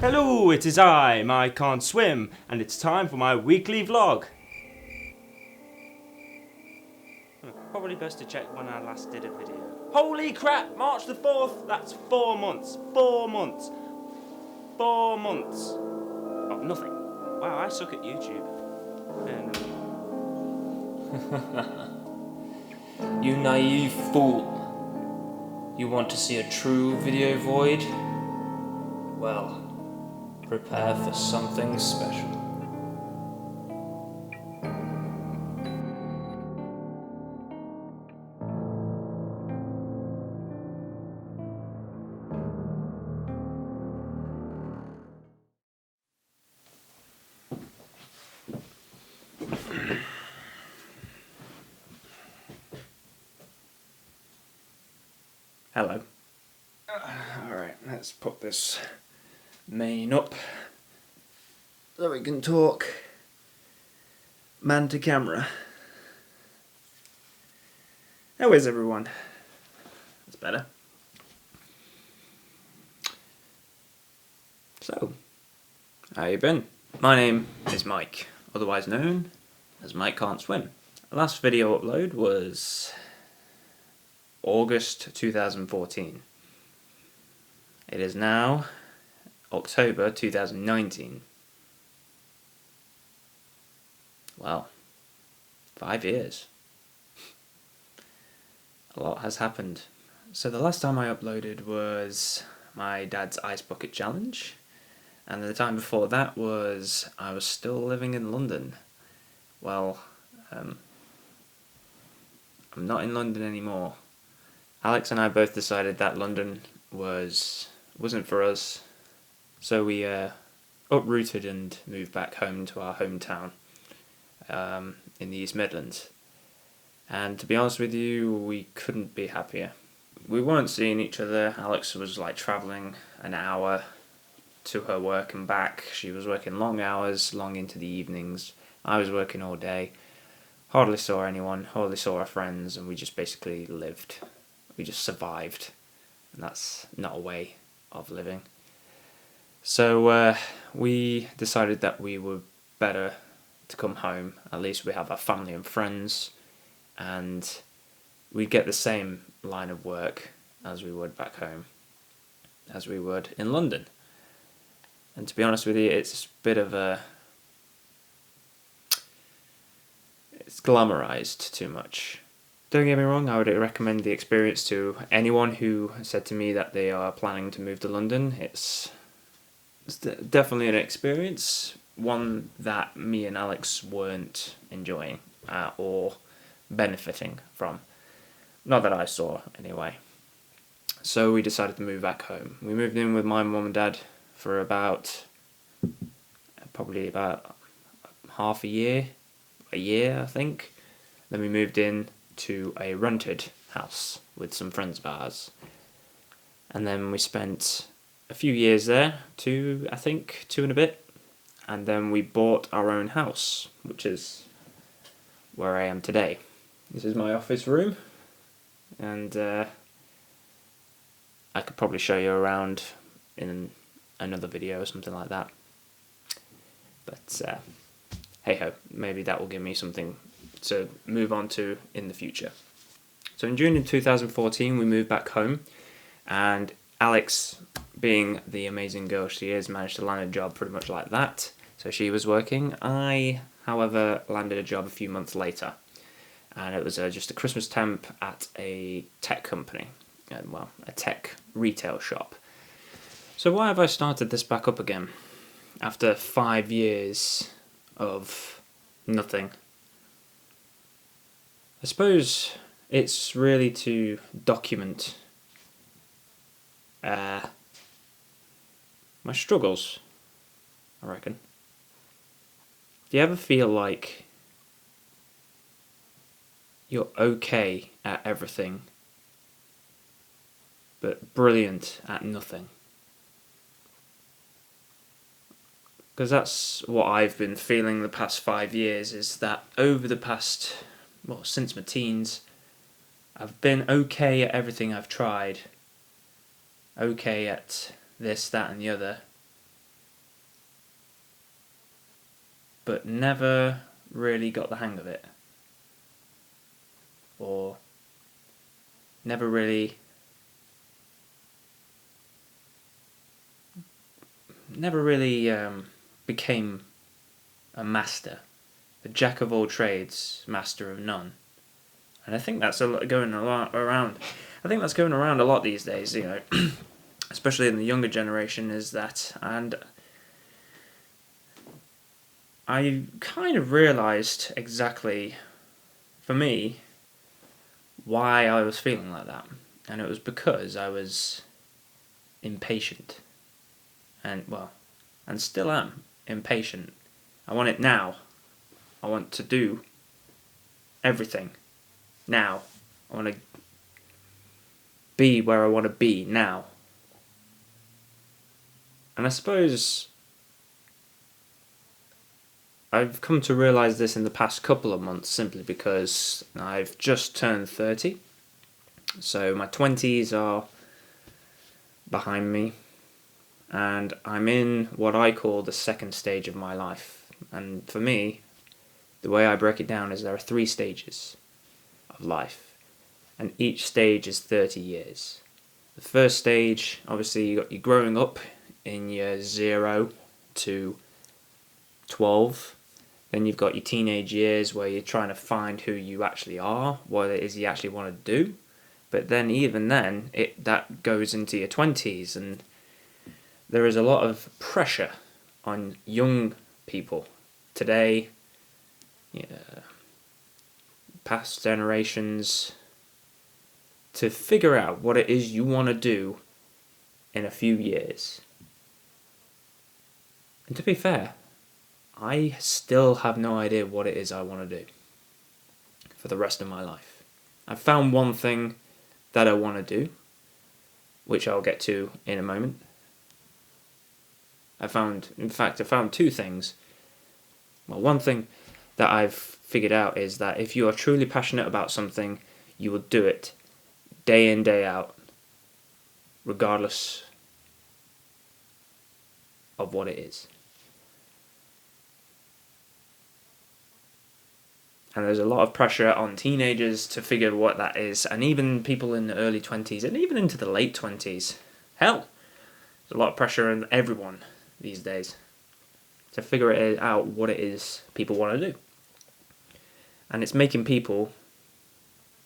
Hello, it is I, Mike Can't Swim, and it's time for my weekly vlog. Probably best to check when I last did a video. Holy crap, March the 4th, that's 4 months. 4 months. 4 months. Of nothing. Wow, I suck at YouTube. You naive fool. You want to see a true video void? Well, prepare for something special. Hello. Alright, let's put this main up so we can talk man to camera. How is everyone? That's better. So, how you been? My name is Mike, otherwise known as Mike Can't Swim. The last video upload was August 2014. It is now October 2019. Wow, 5 years. A lot has happened. So the last time I uploaded was my dad's ice bucket challenge, and the time before that was I was still living in London. Well, I'm not in London anymore. Alex and I both decided that London wasn't for us, so we uprooted and moved back home to our hometown in the East Midlands. And to be honest with you, we couldn't be happier. We weren't seeing each other. Alex was like travelling an hour to her work and back. She was working long hours, long into the evenings. I was working all day. Hardly saw anyone, hardly saw our friends, and we just basically lived. We just survived, and that's not a way of living. So we decided that we were better to come home. At least we have our family and friends, and we get the same line of work as we would back home, as we would in London. And to be honest with you, it's a bit of it's glamorized too much. Don't get me wrong, I would recommend the experience to anyone who said to me that they are planning to move to London. It's definitely an experience, one that me and Alex weren't enjoying or benefiting from. Not that I saw, anyway. So we decided to move back home. We moved in with my mum and dad for probably about half a year I think. Then we moved in to a rented house with some friends of ours, and then we spent a few years there, two and a bit, and then we bought our own house, which is where I am today. This is my office room, and I could probably show you around in another video or something like that, but hey ho, maybe that will give me something to move on to in the future. So in June of 2014 we moved back home, and Alex, being the amazing girl she is, managed to land a job pretty much like that. So she was working. I, however, landed a job a few months later, and it was just a Christmas temp at a tech company, well, a tech retail shop. So why have I started this back up again after 5 years of nothing? I suppose it's really to document my struggles, I reckon. Do you ever feel like you're okay at everything, but brilliant at nothing? Because that's what I've been feeling the past 5 years, is that over the past, since my teens, I've been okay at everything I've tried. Okay at this, that and the other. but never really got the hang of it. Or never really became a master. The jack of all trades, master of none. And I think that's going around. I think that's going around a lot these days, especially in the younger generation, is that. And I kind of realised exactly, for me, why I was feeling like that. And it was because I was impatient. And still am impatient. I want it now. I want to do everything now. I want to be where I want to be now. And I suppose I've come to realise this in the past couple of months simply because I've just turned 30. So my 20s are behind me. And I'm in what I call the second stage of my life. And for me, the way I break it down is there are 3 stages of life. And each stage is 30 years. The first stage, obviously, you're growing up in your 0 to 12. Then you've got your teenage years where you're trying to find who you actually are, what it is you actually want to do. But then even then, that goes into your 20s, and there is a lot of pressure on young people today, past generations, to figure out what it is you want to do in a few years. And to be fair, I still have no idea what it is I want to do for the rest of my life. I've found one thing that I want to do, which I'll get to in a moment. I found 2 things. Well, one thing that I've figured out is that if you are truly passionate about something, you will do it day in, day out, regardless of what it is. And there's a lot of pressure on teenagers to figure what that is, and even people in the early 20s, and even into the late 20s. Hell, there's a lot of pressure on everyone these days to figure out what it is people want to do. And it's making people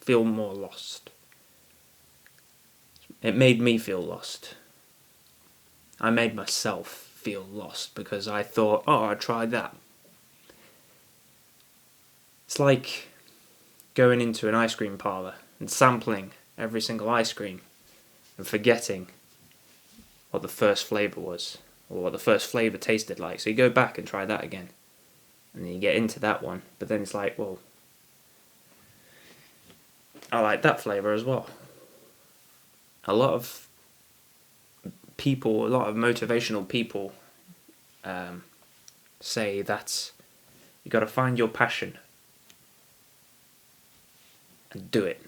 feel more lost. It made me feel lost. I made myself feel lost because I thought, I tried that. It's like going into an ice cream parlour and sampling every single ice cream and forgetting what the first flavour was, or what the first flavour tasted like. So you go back and try that again. And then you get into that one. But then it's like, well, I like that flavour as well. A lot of motivational people say that you got to find your passion and do it.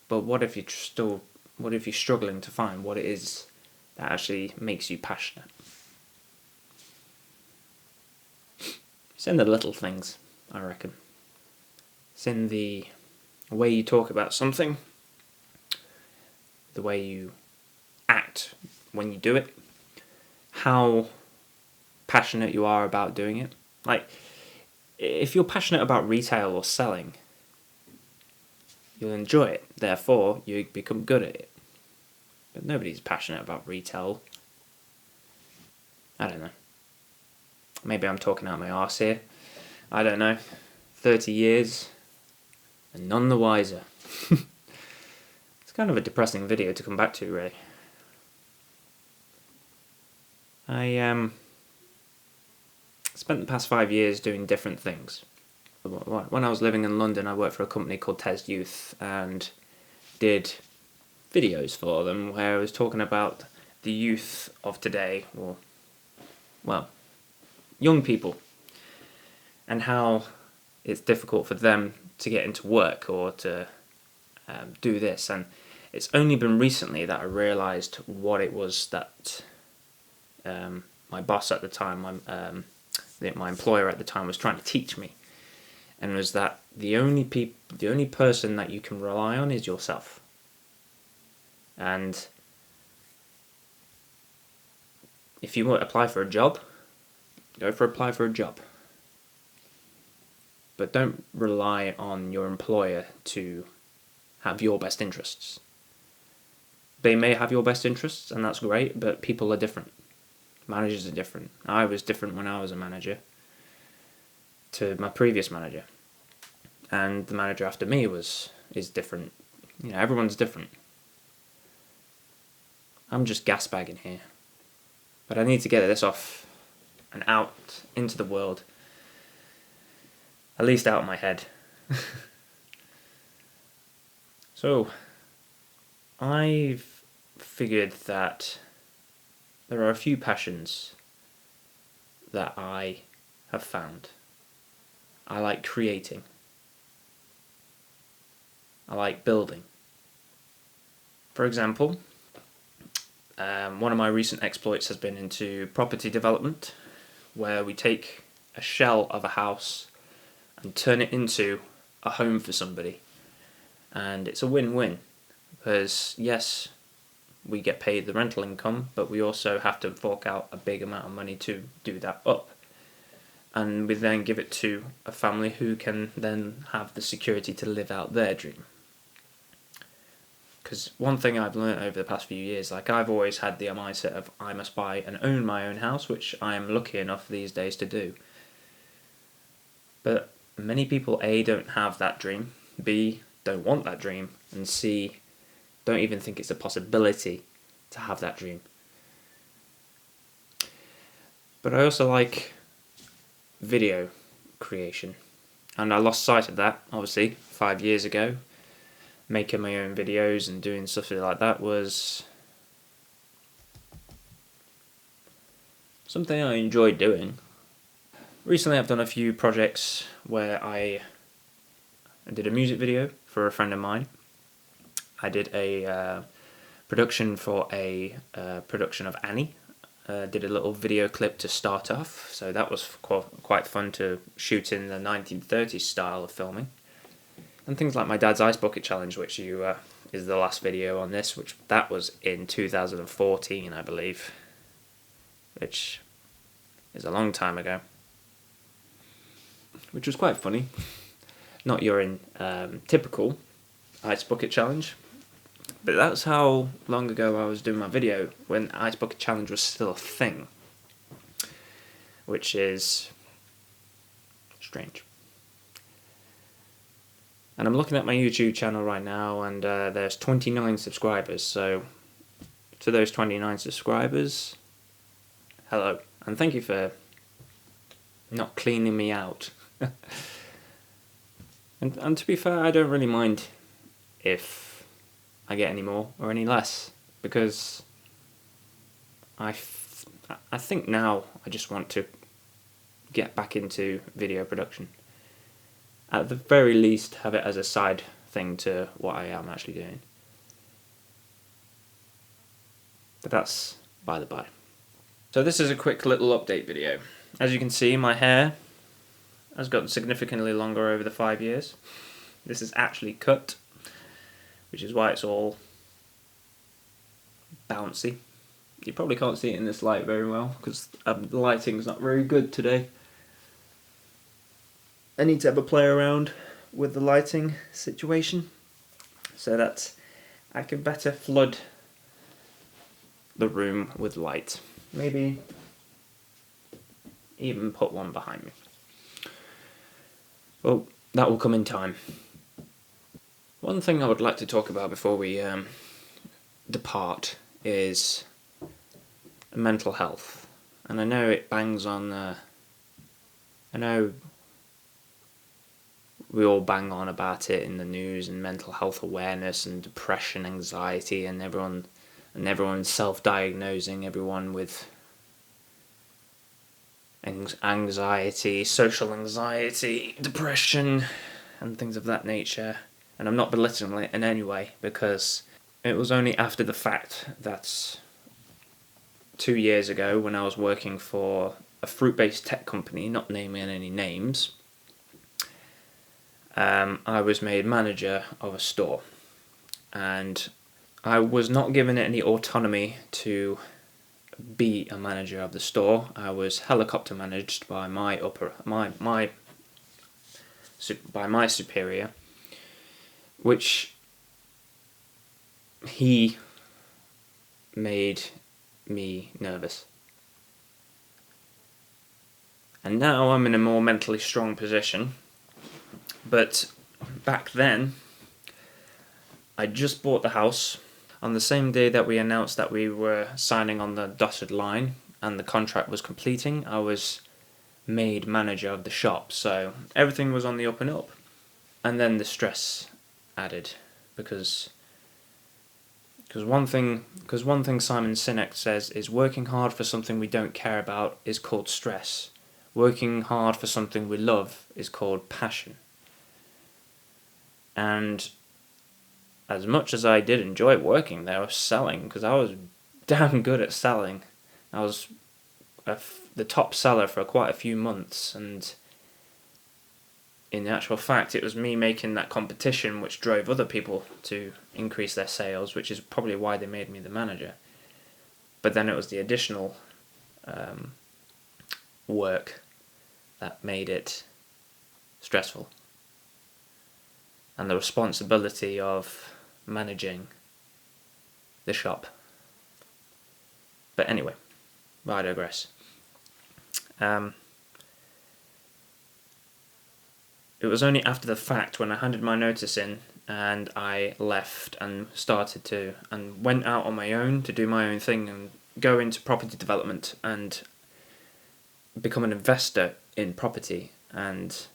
But what if you're struggling to find what it is that actually makes you passionate? It's in the little things, I reckon. It's in the way you talk about something, the way you act when you do it, how passionate you are about doing it. Like, if you're passionate about retail or selling, you'll enjoy it, therefore you become good at it. But nobody's passionate about retail. I don't know. Maybe I'm talking out my arse here. I don't know. 30 years and none the wiser. It's kind of a depressing video to come back to, really. I spent the past 5 years doing different things. When I was living in London, I worked for a company called Tes Youth and did videos for them where I was talking about the youth of today, or, well, young people, and how it's difficult for them to get into work or to do this. And it's only been recently that I realised what it was that my boss at the time, my employer at the time, was trying to teach me, and was that the only person that you can rely on is yourself. And if you want to apply for a job, apply for a job. But don't rely on your employer to have your best interests. They may have your best interests, and that's great, but people are different. Managers are different. I was different when I was a manager to my previous manager. And the manager after me is different. Everyone's different. I'm just gasbagging here. But I need to get this off and out into the world. At least out of my head. So, I've figured that there are a few passions that I have found. I like creating. I like building. For example, one of my recent exploits has been into property development, where we take a shell of a house and turn it into a home for somebody. And it's a win-win, because yes, we get paid the rental income, but we also have to fork out a big amount of money to do that up. And we then give it to a family who can then have the security to live out their dream. Because one thing I've learned over the past few years, I've always had the mindset of I must buy and own my own house, which I am lucky enough these days to do. But many people, A, don't have that dream, B, don't want that dream, and C, don't even think it's a possibility to have that dream. But I also like video creation, and I lost sight of that, obviously, 5 years ago. Making my own videos and doing stuff like that was something I enjoyed doing. Recently I've done a few projects where I did a music video for a friend of mine. I did a production for a production of Annie. Did a little video clip to start off, so that was quite fun to shoot in the 1930s style of filming. And things like my dad's ice bucket challenge, which is the last video on this, that was in 2014, I believe, which is a long time ago, which was quite funny. Not your typical ice bucket challenge, but that's how long ago I was doing my video, when ice bucket challenge was still a thing, which is strange. And I'm looking at my YouTube channel right now, and there's 29 subscribers, so to those 29 subscribers, hello, and thank you for not cleaning me out. and to be fair, I don't really mind if I get any more or any less, because I think now I just want to get back into video production. At the very least, have it as a side thing to what I am actually doing. But that's by the by. So this is a quick little update video. As you can see, my hair has gotten significantly longer over the 5 years. This is actually cut, which is why it's all bouncy. You probably can't see it in this light very well, because the lighting's not very good today. I need to have a play around with the lighting situation so that I can better flood the room with light. Maybe even put one behind me. Well, that will come in time. One thing I would like to talk about before we depart is mental health. And I know it bangs on... I know we all bang on about it in the news, and mental health awareness and depression, anxiety, and everyone's self-diagnosing everyone with anxiety, social anxiety, depression, and things of that nature. And I'm not belittling it in any way, because it was only after the fact that 2 years ago when I was working for a fruit-based tech company, not naming any names. I was made manager of a store, and I was not given any autonomy to be a manager of the store. I was helicopter managed by my superior, which he made me nervous. And now I'm in a more mentally strong position, but back then I just bought the house. On the same day that we announced that we were signing on the dotted line and the contract was completing, I was made manager of the shop, so everything was on the up and up. And then the stress added, because one thing Simon Sinek says is working hard for something we don't care about is called stress. Working hard for something we love is called passion. And as much as I did enjoy working there, I was selling, because I was damn good at selling. I was the top seller for quite a few months, and in actual fact it was me making that competition which drove other people to increase their sales, which is probably why they made me the manager. But then it was the additional work that made it stressful, and the responsibility of managing the shop. But anyway, I digress. It was only after the fact, when I handed my notice in and I left and went out on my own to do my own thing and go into property development and become an investor in property. And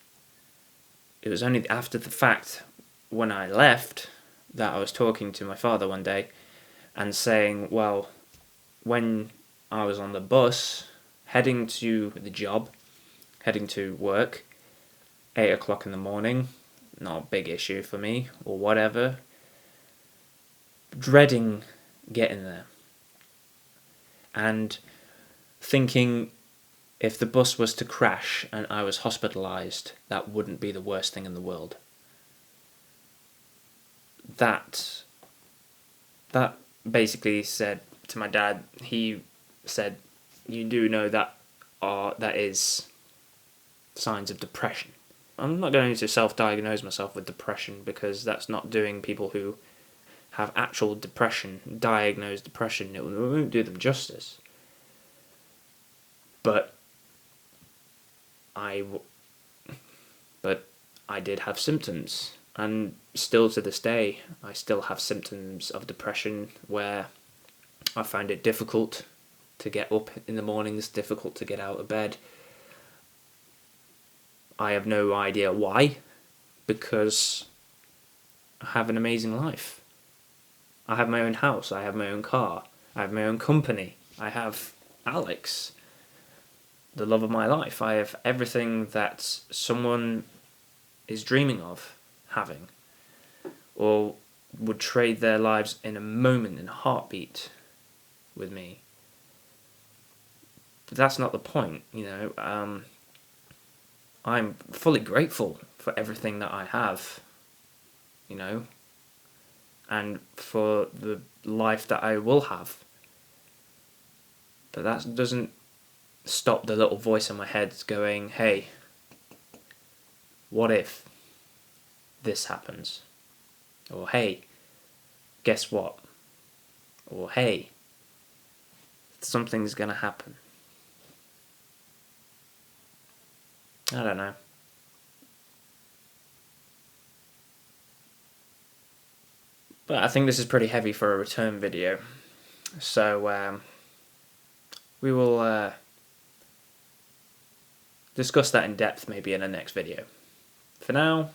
it was only after the fact, when I left, that I was talking to my father one day and saying, well, when I was on the bus heading to work, 8 o'clock in the morning, not a big issue for me or whatever, dreading getting there and thinking, if the bus was to crash and I was hospitalised, that wouldn't be the worst thing in the world. That basically said to my dad, he said, you do know that is signs of depression. I'm not going to self-diagnose myself with depression, because that's not doing people who have actual depression, diagnosed depression, it won't do them justice. But I did have symptoms, and still to this day I still have symptoms of depression, where I find it difficult to get up in the mornings, difficult to get out of bed. I have no idea why, because I have an amazing life. I have my own house, I have my own car, I have my own company, I have Alex, the love of my life. I have everything that someone is dreaming of having, or would trade their lives in a moment, in a heartbeat, with me. But that's not the point, I'm fully grateful for everything that I have, and for the life that I will have. But that doesn't stop the little voice in my head going, hey, what if this happens? Or hey, guess what? Or hey, something's gonna happen. I don't know. But I think this is pretty heavy for a return video. So we will discuss that in depth maybe in the next video. For now,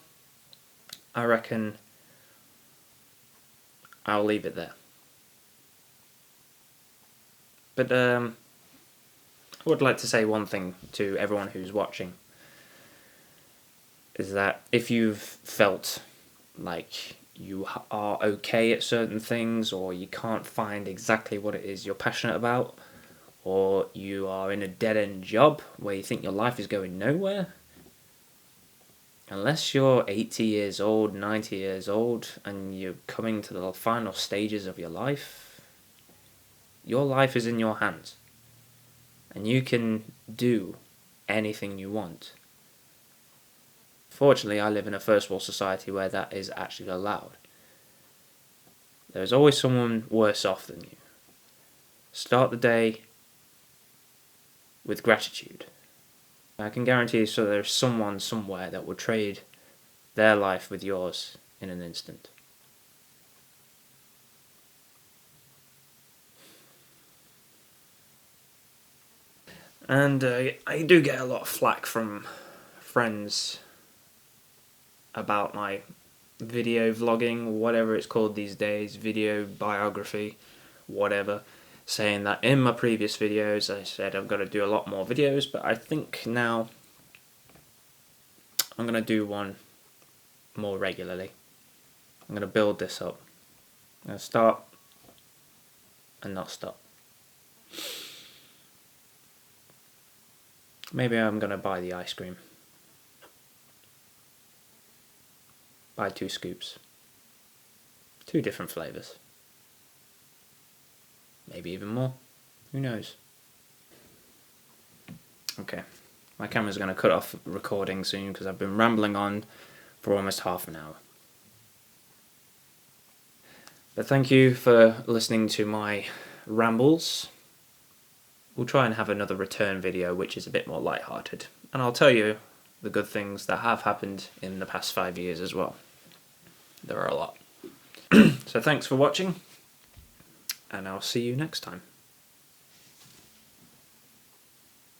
I reckon I'll leave it there. But I would like to say one thing to everyone who's watching, is that if you've felt like you are okay at certain things, or you can't find exactly what it is you're passionate about, or you are in a dead-end job where you think your life is going nowhere, unless you're 80 years old, 90 years old, and you're coming to the final stages of your life is in your hands. And you can do anything you want. Fortunately, I live in a first world society where that is actually allowed. There's always someone worse off than you. Start the day with gratitude. I can guarantee you, so there's someone somewhere that would trade their life with yours in an instant. And I do get a lot of flack from friends about my video vlogging, whatever it's called these days, video biography, whatever, saying that in my previous videos I said I've got to do a lot more videos, but I think now I'm going to do one more regularly. I'm going to build this up. I'm going to start and not stop. Maybe I'm going to buy the ice cream. Buy 2 scoops. 2 different flavours. Maybe even more. Who knows? Okay. My camera's going to cut off recording soon because I've been rambling on for almost half an hour. But thank you for listening to my rambles. We'll try and have another return video which is a bit more light-hearted. And I'll tell you the good things that have happened in the past 5 years as well. There are a lot. So thanks for watching, and I'll see you next time.